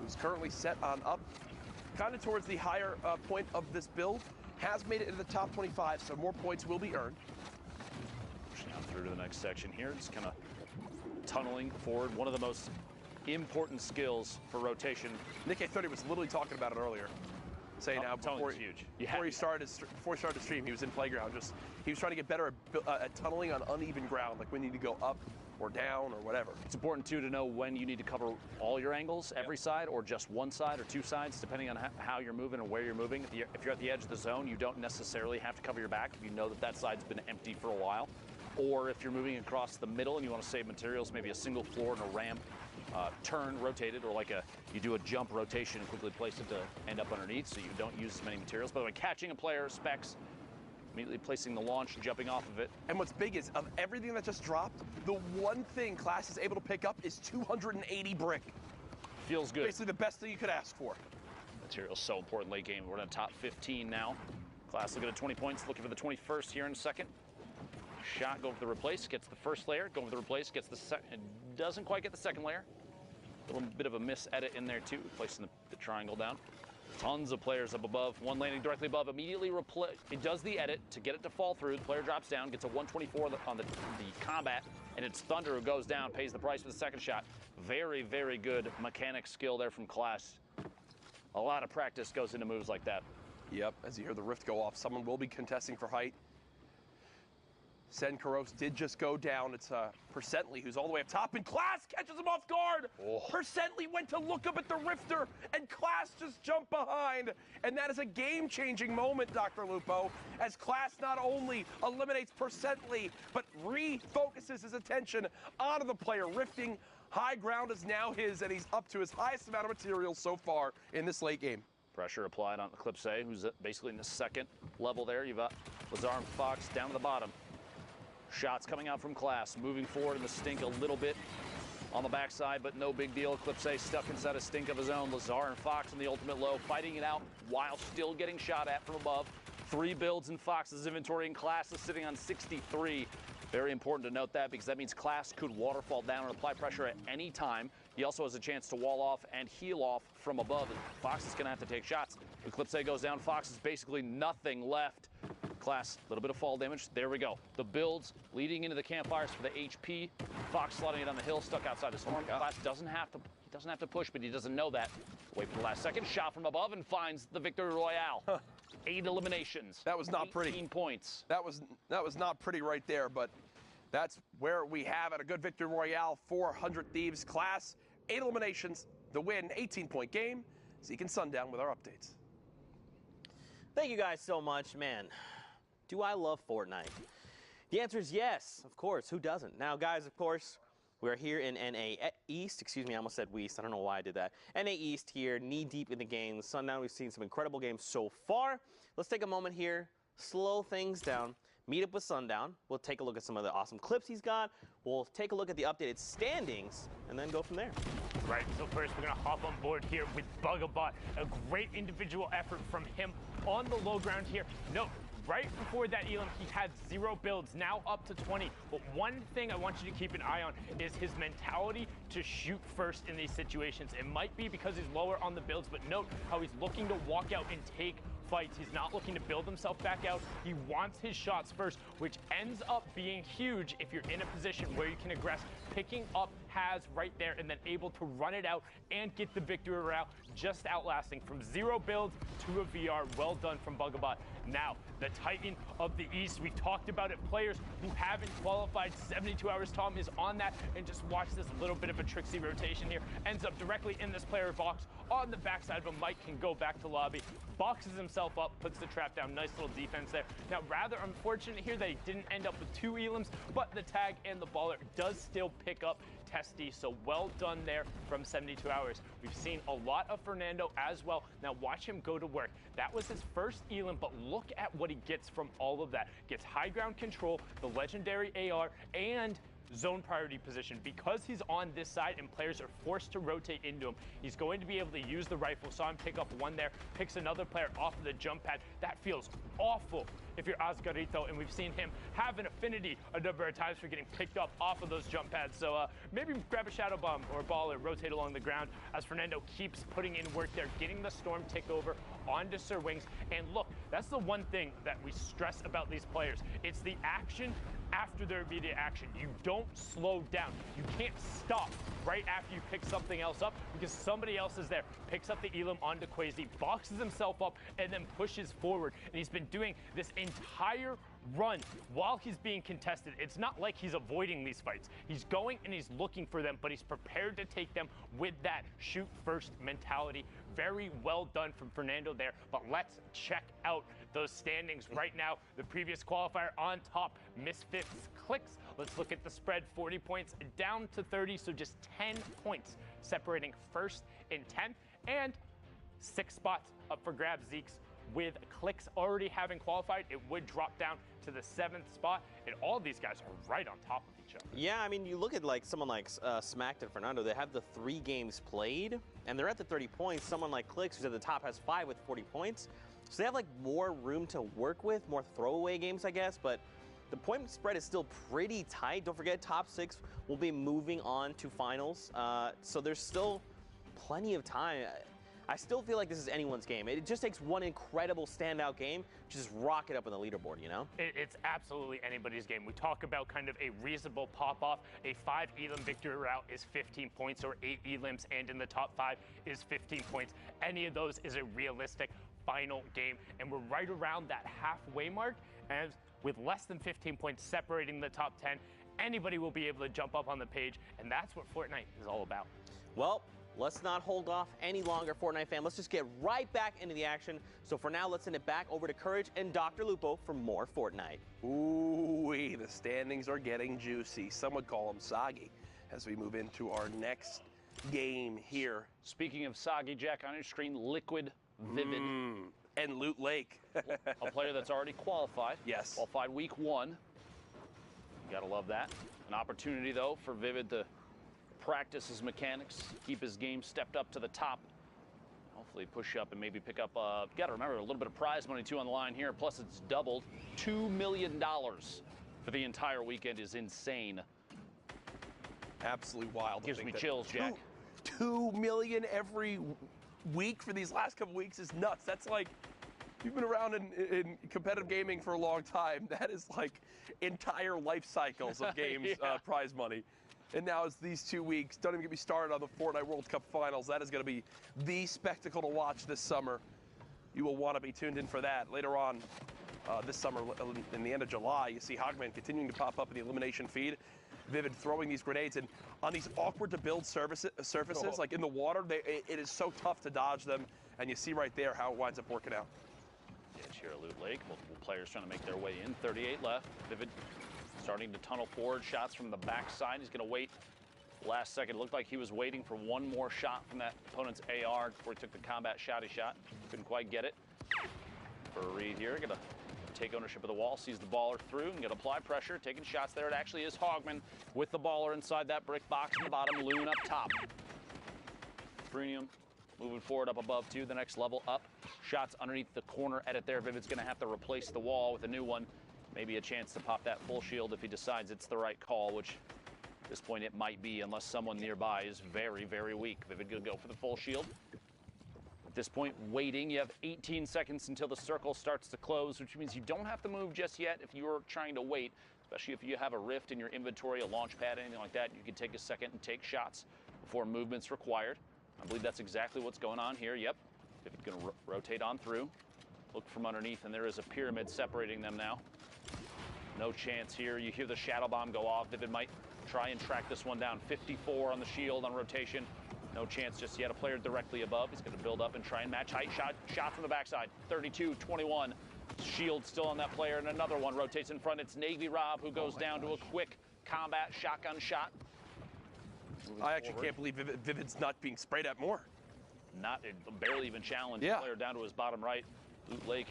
who's currently set on up, kind of towards the higher point of this build. Has made it into the top 25, so more points will be earned. Pushing on through to the next section here. Just kind of tunneling forward. One of the most important skills for rotation. Nick A30 was literally talking about it earlier, saying how before he started to stream, he was in Playground. He was trying to get better at tunneling on uneven ground, like when you need to go up or down or whatever. It's important too to know when you need to cover all your angles, every side, or just one side or two sides, depending on how you're moving and where you're moving. If you're at the edge of the zone, you don't necessarily have to cover your back if you know that that side's been empty for a while. Or if you're moving across the middle and you want to save materials, maybe a single floor and a ramp, turn rotated, or like you do a jump rotation and quickly place it to end up underneath so you don't use as many materials. By the way, catching a player, specs, immediately placing the launch, jumping off of it. And what's big is, of everything that just dropped, the one thing Class is able to pick up is 280 brick. Feels good. Basically the best thing you could ask for. Material's so important late game. We're in the top 15 now. Class looking at 20 points, looking for the 21st here in a second. Shot, go for the replace, gets the first layer, go for the replace, gets the second, doesn't quite get the second layer. A little bit of a miss edit in there too, placing the triangle down. Tons of players up above, one landing directly above, immediately it does the edit to get it to fall through. The player drops down, gets a 124 on the combat, and it's Thunder who goes down, pays the price for the second shot. Very, very good mechanic skill there from Class. A lot of practice goes into moves like that. Yep, as you hear the rift go off, someone will be contesting for height. Sen Karos did just go down. It's Percently who's all the way up top, and Class catches him off guard. Oh. Percently went to look up at the rifter, and Class just jumped behind. And that is a game-changing moment, Dr. Lupo, as Class not only eliminates Percently, but refocuses his attention onto the player rifting. High ground is now his, and he's up to his highest amount of materials so far in this late game. Pressure applied on Eclipse, who's basically in the second level there. You've got Lazar and Fox down to the bottom. Shots coming out from Class, moving forward in the stink a little bit on the backside, but no big deal. Eclipse stuck inside a stink of his own. Lazar and Fox in the ultimate low, fighting it out while still getting shot at from above. 3 builds in Fox's inventory, and Class is sitting on 63. Very important to note that, because that means Class could waterfall down and apply pressure at any time. He also has a chance to wall off and heal off from above. Fox is going to have to take shots. Eclipse goes down. Fox is basically nothing left. Class, a little bit of fall damage. There we go. The builds leading into the campfires for the HP. Fox slotting it on the hill, stuck outside his horn. Class doesn't have to push, but he doesn't know that. Wait for the last second. Shot from above and finds the Victory Royale. 8 eliminations. That was not pretty. 18 points. That was not pretty right there, but that's where we have it. A good Victory Royale, 400 Thieves. Class, 8 eliminations, the win, 18-point game. Zeke and Sundown with our updates. Thank you guys so much, man. Do I love Fortnite? The answer is yes, of course. Who doesn't? Now, guys, of course, we're here in NA East. Excuse me, I almost said West. I don't know why I did that. NA East here, knee-deep in the game. Sundown, we've seen some incredible games so far. Let's take a moment here, slow things down, meet up with Sundown. We'll take a look at some of the awesome clips he's got. We'll take a look at the updated standings, and then go from there. Right, so first we're going to hop on board here with Bugabot. A great individual effort from him on the low ground here. No. Right before that elim, he had 0 builds, now up to 20. But one thing I want you to keep an eye on is his mentality to shoot first in these situations. It might be because he's lower on the builds, but note how he's looking to walk out and take fights. He's not looking to build himself back out. He wants his shots first, which ends up being huge if you're in a position where you can aggress, picking up has right there and then able to run it out and get the victory route, just outlasting from 0 builds to a VR. Well done from Bugabot. Now, the Titan of the East, we talked about it. Players who haven't qualified 72 hours, Tom is on that, and just watch this little bit of a tricksy rotation here. Ends up directly in this player box on the backside of him. Mike can go back to lobby, boxes himself up, puts the trap down. Nice little defense there. Now, rather unfortunate here that he didn't end up with 2 elims, but the tag and the baller does still pick up Testy, so well done there from 72 hours. We've seen a lot of Fernando as well. Now watch him go to work. That was his first elim, but look at what he gets from all of that. Gets high ground control, the legendary AR, and zone priority position. Because he's on this side and players are forced to rotate into him, he's going to be able to use the rifle. Saw him pick up one there, picks another player off of the jump pad. That feels awful if you're Oscarito, and we've seen him have an affinity a number of times for getting picked up off of those jump pads. So maybe grab a shadow bomb or a ball and rotate along the ground as Fernando keeps putting in work there, getting the storm tick over onto Sir Wings. And look, that's the one thing that we stress about these players. It's the action after their immediate action. You don't slow down. You can't stop right after you pick something else up because somebody else is there. Picks up the elim onto Quasi, boxes himself up, and then pushes forward. And he's been doing this entire run while he's being contested. It's not like he's avoiding these fights. He's going and he's looking for them, but he's prepared to take them with that shoot first mentality. Very well done from Fernando there, but let's check out those standings right now. The previous qualifier on top, Misfits Clicks. Let's look at the spread, 40 points down to 30, so just 10 points separating first and 10th, and 6 spots up for grabs. Zeke's with Clicks already having qualified, it would drop down to the 7th spot, and all of these guys are right on top of each other. Yeah, I mean, you look at like someone like Smacked and Fernando, they have the 3 games played, and they're at the 30 points. Someone like Clicks, who's at the top, has 5 with 40 points. So they have like more room to work with, more throwaway games, I guess, but the point spread is still pretty tight. Don't forget, top 6 will be moving on to finals, so there's still plenty of time. I still feel like this is anyone's game. It just takes one incredible standout game to just rock it up on the leaderboard, you know? It's absolutely anybody's game. We talk about kind of a reasonable pop-off. A 5 elim victory route is 15 points, or 8 elims, and in the top 5 is 15 points. Any of those is a realistic final game, and we're right around that halfway mark, and with less than 15 points separating the top 10, anybody will be able to jump up on the page, and that's what Fortnite is all about. Well, let's not hold off any longer, Fortnite fam. Let's just get right back into the action. So for now, let's send it back over to Courage and Dr. Lupo for more Fortnite. Ooh-wee, the standings are getting juicy. Some would call them soggy as we move into our next game here. Speaking of soggy, Jack, on your screen, Liquid Vivid. And Loot Lake. A player that's already qualified. Yes. Qualified week 1. You gotta love that. An opportunity, though, for Vivid to practice his mechanics, keep his game stepped up to the top. Hopefully push up and maybe pick up, you gotta remember, a little bit of prize money too on the line here, plus it's doubled. $2 million for the entire weekend is insane. Absolutely wild. Gives me chills, Jack. $2 million every week for these last couple weeks is nuts. That's like, you've been around in competitive gaming for a long time. That is like entire life cycles of games, prize money. And now it's these 2 weeks. Don't even get me started on the Fortnite World Cup Finals. That is going to be the spectacle to watch this summer. You will want to be tuned in for that. Later on this summer, in the end of July, you see Hogman continuing to pop up in the elimination feed. Vivid throwing these grenades, and on these awkward to build surfaces, like in the water, it is so tough to dodge them. And you see right there how it winds up working out. Yeah, here at Loot Lake, multiple players trying to make their way in. 38 left. Vivid starting to tunnel forward. Shots from the backside. He's going to wait. Last second, it looked like he was waiting for one more shot from that opponent's AR before he took the combat shotty shot. Couldn't quite get it. For a read here, going to take ownership of the wall, sees the baller through, and going to apply pressure, taking shots there. It actually is Hogman with the baller inside that brick box in the bottom, Loon up top. Premium moving forward up above too, the next level up. Shots underneath the corner edit there. Vivid's going to have to replace the wall with a new one. Maybe a chance to pop that full shield if he decides it's the right call, which at this point it might be, unless someone nearby is very, very weak. Vivid going to go for the full shield. this point, waiting. You have 18 seconds until the circle starts to close, which means you don't have to move just yet if you're trying to wait, especially if you have a rift in your inventory, a launch pad, anything like that. You can take a second and take shots before movement's required. I believe that's exactly what's going on here. Yep. Vivid's going to rotate on through. Look from underneath, and there is a pyramid separating them now. No chance here. You hear the shadow bomb go off. Vivid might try and track this one down. 54 on the shield on rotation. No chance just yet. A player directly above. He's going to build up and try and match height. Shot from the backside. 32-21. Shield still on that player, and another one rotates in front. It's Navy Rob who goes down to a quick combat shotgun shot. I actually can't believe Vivid's not being sprayed at more. Barely even challenged. Yeah. Player down to his bottom right. Loot Lake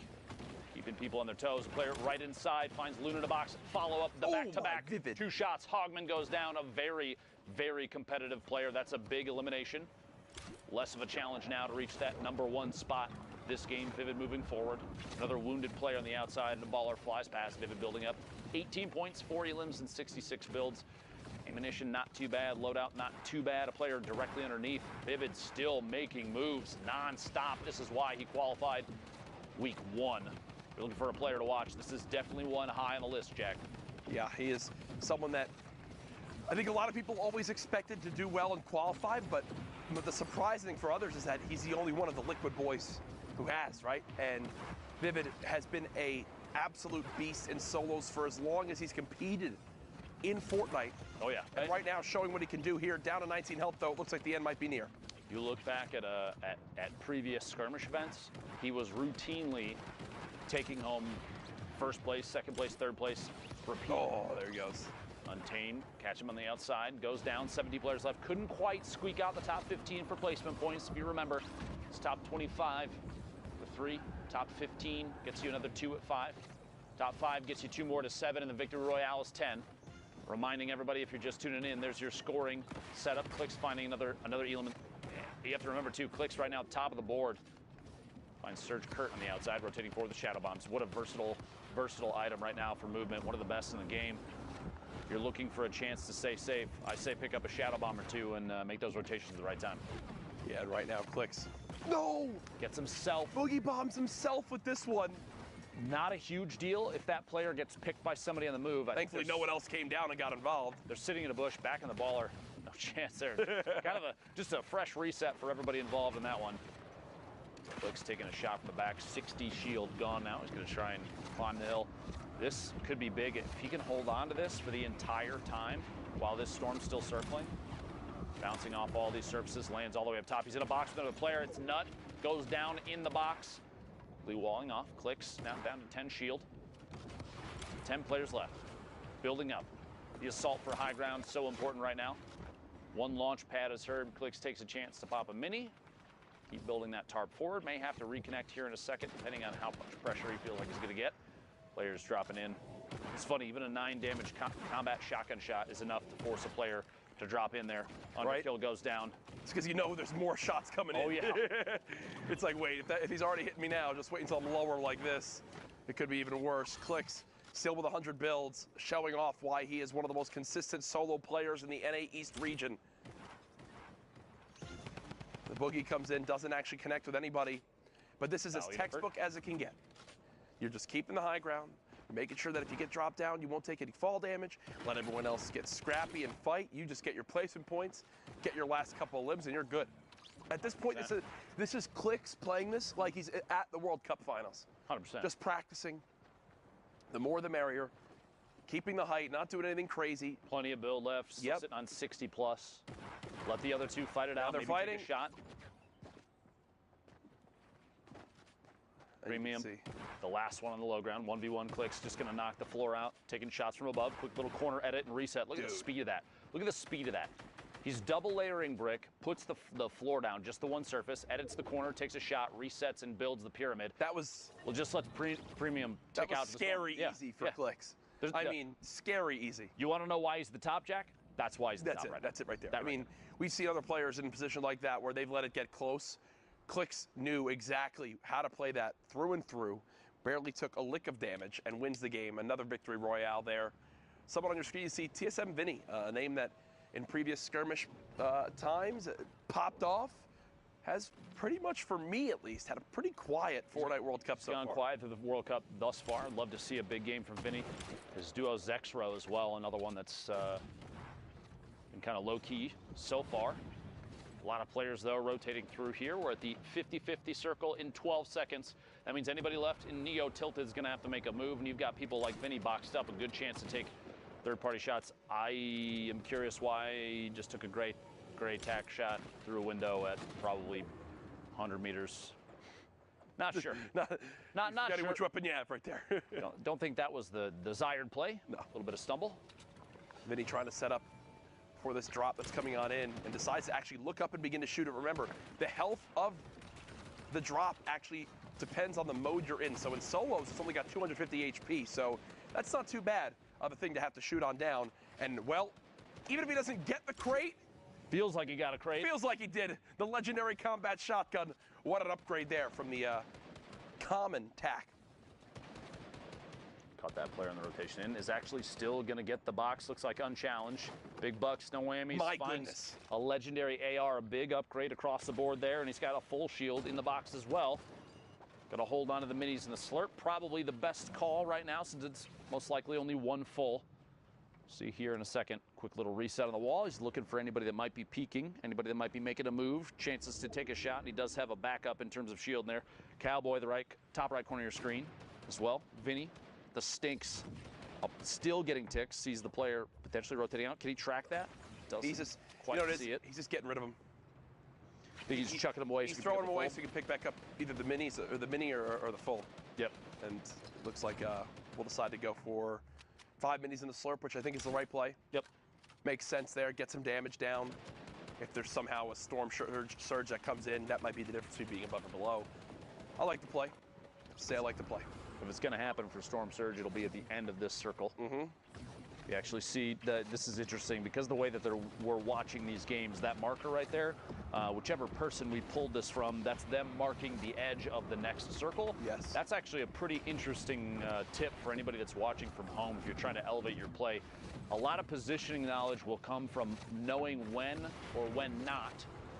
keeping people on their toes. A player right inside finds Loon in a box. Follow up the back-to-back. Two shots. Hogman goes down. A very, very competitive player. That's a big elimination. Less of a challenge now to reach that #1 spot this game. Vivid moving forward. Another wounded player on the outside. The baller flies past. Vivid building up. 18 points, 4 elims, and 66 builds. Ammunition not too bad. Loadout not too bad. A player directly underneath. Vivid still making moves non-stop. This is why he qualified week 1. You're looking for a player to watch. This is definitely one high on the list, Jack. Yeah, he is someone that I think a lot of people always expected to do well and qualify, but the surprising thing for others is that he's the only one of the Liquid boys who has, right? And Vivid has been a absolute beast in solos for as long as he's competed in Fortnite. Oh, yeah. And right now showing what he can do here. Down to 19 health, though. It looks like the end might be near. You look back at previous skirmish events, he was routinely taking home first place, second place, third place, repeat. Oh, there he goes. Untamed, catch him on the outside, goes down, 70 players left. Couldn't quite squeak out the top 15 for placement points. If you remember, it's top 25 for 3, top 15 gets you another 2 at 5. Top 5 gets you 2 more to 7, and the Victory Royale is 10. Reminding everybody, if you're just tuning in, there's your scoring setup. Clicks finding another element. You have to remember, too, Clicks right now top of the board. Finds Surge Kurt on the outside, rotating forward with the shadow bombs. What a versatile item right now for movement. One of the best in the game. If you're looking for a chance to stay safe, I say pick up a shadow bomb or 2 and make those rotations at the right time. Yeah, and right now, Clicks. No! Gets himself. Boogie bombs himself with this one. Not a huge deal if that player gets picked by somebody on the move. Thankfully, no one else came down and got involved. They're sitting in a bush, back in the baller. No chance there. Kind of just a fresh reset for everybody involved in that one. Clicks taking a shot from the back. 60 shield gone now. He's going to try and climb the hill. This could be big if he can hold on to this for the entire time while this storm's still circling. Bouncing off all these surfaces, lands all the way up top. He's in a box with another player. It's Nut. Goes down in the box. Blue walling off. Clicks now down to 10 shield. 10 players left. Building up. The assault for high ground so important right now. 1 launch pad is heard. Clicks takes a chance to pop a mini. Keep building that tarp forward. May have to reconnect here in a second, depending on how much pressure he feels like he's going to get. Players dropping in. It's funny, even a 9 damage combat shotgun shot is enough to force a player to drop in there. Underkill goes down. It's because you know there's more shots coming in. Oh, yeah. It's like, wait, if he's already hitting me now, just wait until I'm lower like this. It could be even worse. Clicks, still with 100 builds, showing off why he is one of the most consistent solo players in the NA East region. The Boogie comes in, doesn't actually connect with anybody, but this is as textbook as it can get. You're just keeping the high ground, making sure that if you get dropped down, you won't take any fall damage, let everyone else get scrappy and fight. You just get your placement points, get your last couple of limbs, and you're good. At this point, this is Clicks playing this like he's at the World Cup Finals. 100%. Just practicing. The more the merrier. Keeping the height, not doing anything crazy. Plenty of build left. Still sitting on 60 plus. Let the other 2 fight it out. They're maybe fighting. Take a shot. Premium. The last one on the low ground. 1v1 Clicks. Just going to knock the floor out. Taking shots from above. Quick little corner edit and reset. Look at the speed of that. Look at the speed of that. He's double layering brick, puts the floor down, just the one surface, edits the corner, takes a shot, resets, and builds the pyramid. That was... Well, just let Premium take out the scary easy for Clicks. I mean, scary easy. You want to know why he's the top, Jack? That's why he's the top right now. That's it right there. I mean, we've seen other players in a position like that where they've let it get close. Clicks knew exactly how to play that through and through. Barely took a lick of damage and wins the game. Another Victory Royale there. Someone on your screen, you see TSM Vinny, a name that in previous skirmish times popped off, has pretty much, for me at least, had a pretty quiet Fortnite World Cup so far. Gone quiet through the World Cup thus far. I'd love to see a big game from Vinny. His duo Zexro as well, another one that's been kind of low-key so far. A lot of players, though, rotating through here. We're at the 50-50 circle in 12 seconds. That means anybody left in Neo tilted is going to have to make a move, and you've got people like Vinny boxed up, a good chance to take third-party shots. I am curious why he just took a great tack shot through a window at probably 100 meters. Not sure. Not sure. Which weapon you have right there. don't think that was the desired play. No. A little bit of stumble. Vinny trying to set up for this drop that's coming on in and decides to actually look up and begin to shoot it. Remember, the health of the drop actually depends on the mode you're in. So in solos, it's only got 250 HP. So that's not too bad of a thing to have to shoot on down. And, well, even if he doesn't get the crate, feels like he got a crate. Feels like he did. The legendary combat shotgun. What an upgrade there from the common tack. Caught that player in the rotation in. Is actually still going to get the box. Looks like unchallenged. Big bucks, no whammies. My Finds goodness. A legendary AR, a big upgrade across the board there, and he's got a full shield in the box as well. Got to hold on to the minis and the slurp. Probably the best call right now since it's most likely only one full. See here in a second. Quick little reset on the wall. He's looking for anybody that might be peeking, anybody that might be making a move, chances to take a shot, and he does have a backup in terms of shield in there. Cowboy, the top right corner of your screen as well. Vinny, the stinks, still getting ticks, sees the player potentially rotating out. Can he track that? Doesn't he's just, quite see it. He's just getting rid of him. He's chucking them away. He's throwing them away so he can pick back up either the minis or the mini or the full. Yep. And looks like we'll decide to go for 5 minis in the slurp, which I think is the right play. Yep. Makes sense there. Get some damage down. If there's somehow a storm surge that comes in, that might be the difference between being above or below. I like the play. Say I like the play. If it's going to happen for storm surge, it'll be at the end of this circle. Mm-hmm. You actually see that this is interesting because the way that we're watching these games, that marker right there, whichever person we pulled this from, that's them marking the edge of the next circle. Yes. That's actually a pretty interesting tip for anybody that's watching from home if you're trying to elevate your play. A lot of positioning knowledge will come from knowing when or when not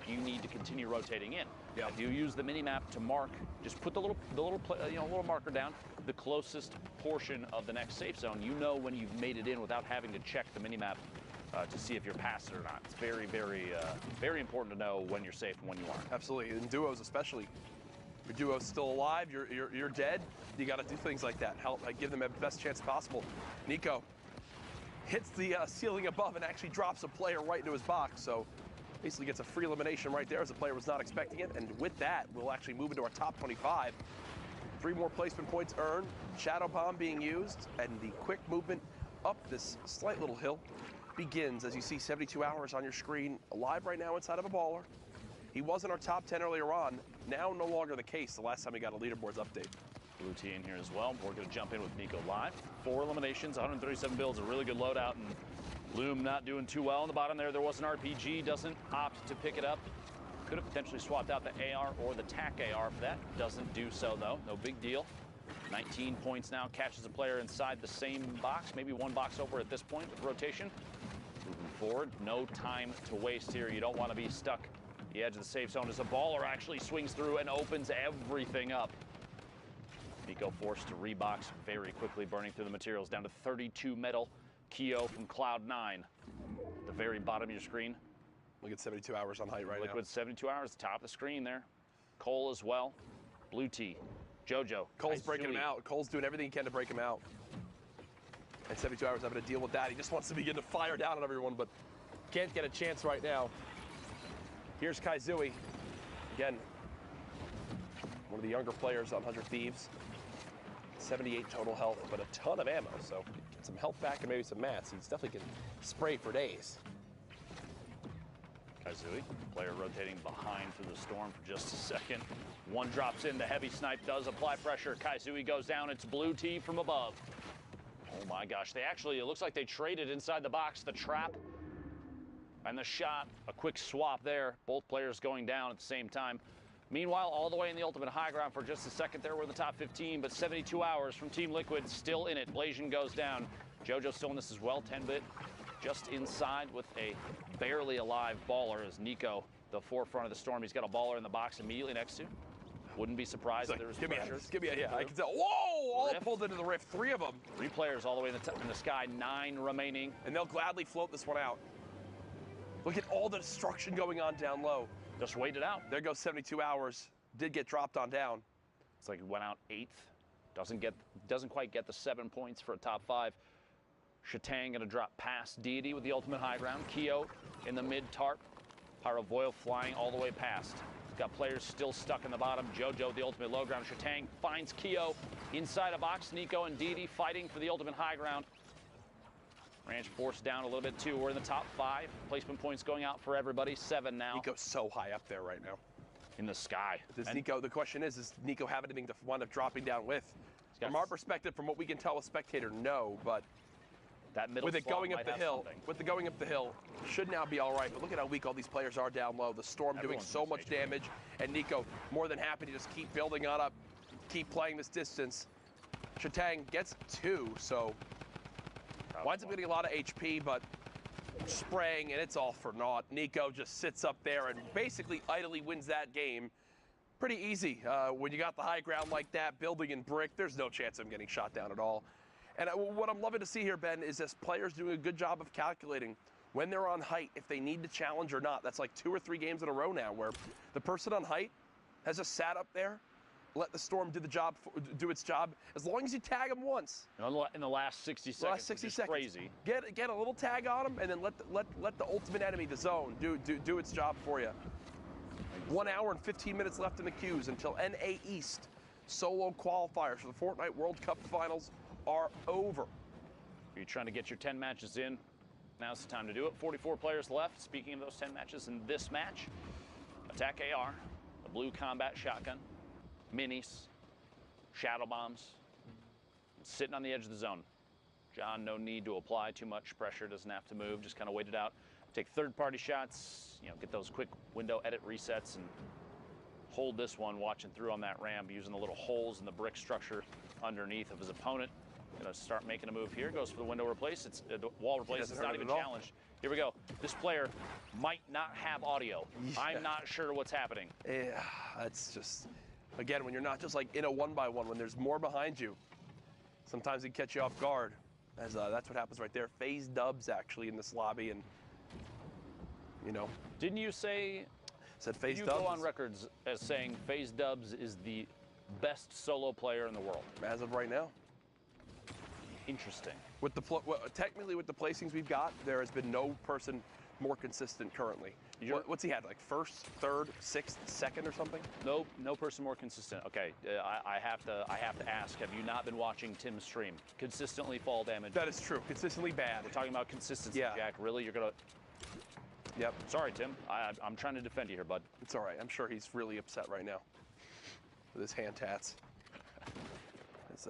you need to continue rotating in. Yeah. If you use the mini map to mark, just put the little marker down, the closest portion of the next safe zone. You know when you've made it in without having to check the mini map to see if you're past it or not. It's very, very, very important to know when you're safe and when you aren't. Absolutely, in duos especially. Your duo's still alive, you're dead. You got to do things like that. Help, give them the best chance possible. Nico hits the ceiling above and actually drops a player right into his box. So basically gets a free elimination right there as the player was not expecting it. And with that, we'll actually move into our top 25. 3 more placement points earned, Shadow Bomb being used, and the quick movement up this slight little hill begins. As you see 72 hours on your screen, alive right now inside of a baller. He was in our top 10 earlier on, now no longer the case the last time we got a leaderboards update. Blue T in here as well. We're going to jump in with Nico live. 4 eliminations, 137 builds, a really good loadout, and Loom not doing too well on the bottom there. There was an RPG, doesn't opt to pick it up. Could have potentially swapped out the AR or the TAC AR for that. Doesn't do so, though. No big deal. 19 points now. Catches a player inside the same box. Maybe one box over at this point with rotation. Moving forward. No time to waste here. You don't want to be stuck at the edge of the safe zone as a baller actually swings through and opens everything up. Nico forced to rebox very quickly, burning through the materials. Down to 32 metal. Keo from Cloud9. The very bottom of your screen. Look at 72 hours on height right now. Liquid 72 hours, top of the screen there. Cole as well. Blue T. Jojo. Cole's breaking him out. Cole's doing everything he can to break him out. And 72 hours having to deal with that. He just wants to begin to fire down on everyone, but can't get a chance right now. Here's Kaizui. Again, one of the younger players on 100 Thieves. 78 total health, but a ton of ammo, so get some health back and maybe some mats. He's definitely can spray for days. Kaizui, player rotating behind through the storm for just a second. One drops in, the heavy snipe does apply pressure. Kaizui goes down, it's Blue T from above. Oh my gosh, it looks like they traded inside the box, the trap and the shot. A quick swap there, both players going down at the same time. Meanwhile, all the way in the ultimate high ground for just a second there, we're in the top 15, but 72 hours from Team Liquid still in it. Blasian goes down. Jojo still in this as well, 10-bit. Just inside with a barely alive baller as Nico, the forefront of the storm. He's got a baller in the box immediately next to. Wouldn't be surprised if there was pressure. Give me a, yeah, I can tell. Whoa! All pulled into the rift, 3 of them. 3 players all the way in the sky, 9 remaining. And they'll gladly float this one out. Look at all the destruction going on down low. Just wait it out. There goes 72 hours. Did get dropped on down. It's like it went out 8th. Doesn't quite get the 7 points for a top 5. Shatang gonna drop past Deity with the ultimate high ground. Keo in the mid tarp. Pyrovoil flying all the way past. Got players still stuck in the bottom. Jojo, the ultimate low ground. Shatang finds Keo inside a box. Nico and Deity fighting for the ultimate high ground. Ranch forced down a little bit too. We're in the top 5. Placement points going out for everybody. 7 now. Nico's so high up there right now. In the sky. Does Nico, the question is, does Nico have anything to wind up dropping down with? From our perspective, from what we can tell as spectator, no, but that middle with it going up the hill, something. Should now be all right. But look at how weak all these players are down low. The storm doing so much damage, and Nico more than happy to just keep building on up, keep playing this distance. Shatang gets 2, so winds up getting a lot of HP, but spraying, and it's all for naught. Nico just sits up there and basically idly wins that game. Pretty easy. When you got the high ground like that, building in brick, there's no chance of him getting shot down at all. And what I'm loving to see here, Ben, is this players doing a good job of calculating when they're on height, if they need to challenge or not. That's like 2 or 3 games in a row now where the person on height has just sat up there, let the storm do its job, as long as you tag them once. In the last 60 seconds, last 60 seconds. Crazy. Get a little tag on them, and then let the ultimate enemy, the zone, do its job for you. 1 hour and 15 minutes left in the queues until NA East solo qualifiers for the Fortnite World Cup Finals are over. You're trying to get your 10 matches in. Now's the time to do it. 44 players left. Speaking of those 10 matches in this match, Attack AR, the blue combat shotgun, minis, shadow bombs, sitting on the edge of the zone. John, no need to apply too much pressure, doesn't have to move, just kind of wait it out. Take third-party shots, get those quick window edit resets and hold this one watching through on that ramp using the little holes in the brick structure underneath of his opponent. Gonna start making a move here. Goes for the window replace. It's wall replace. It's not even challenged. Here we go. This player might not have audio. Yeah. I'm not sure what's happening. Yeah, that's just, again, when you're not just like in a 1-by-1, when there's more behind you, sometimes it catch you off guard. As that's what happens right there. FaZe Dubs actually in this lobby, and Didn't you say? Said FaZe Did Dubs. You go on records as saying FaZe Dubs is the best solo player in the world as of right now. Interesting. With technically with the placings we've got, there has been no person more consistent currently. What's he had, like 1st, 3rd, 6th, 2nd or something? Nope, no person more consistent. Okay, I have to ask, have you not been watching Tim's stream? Consistently fall damage. That is true. Consistently bad. We're talking about consistency, yeah. Jack. Really, you're gonna? Yep. Sorry, Tim. I'm trying to defend you here, bud. It's all right. I'm sure he's really upset right now with his hand tats.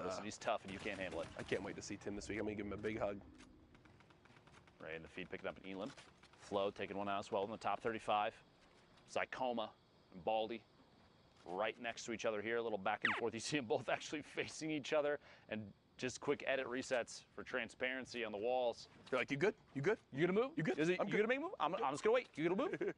Listen, he's tough and you can't handle it. I can't wait to see Tim this week. I'm going to give him a big hug. Right in the feed, picking up an Elam. Flo taking one out as well in the top 35. Zycoma and Baldy right next to each other here. A little back and forth. You see them both actually facing each other. And just quick edit resets for transparency on the walls. You're like, you good? You good? You gonna move? You good? You gonna make a move? I'm just gonna wait. You gonna move?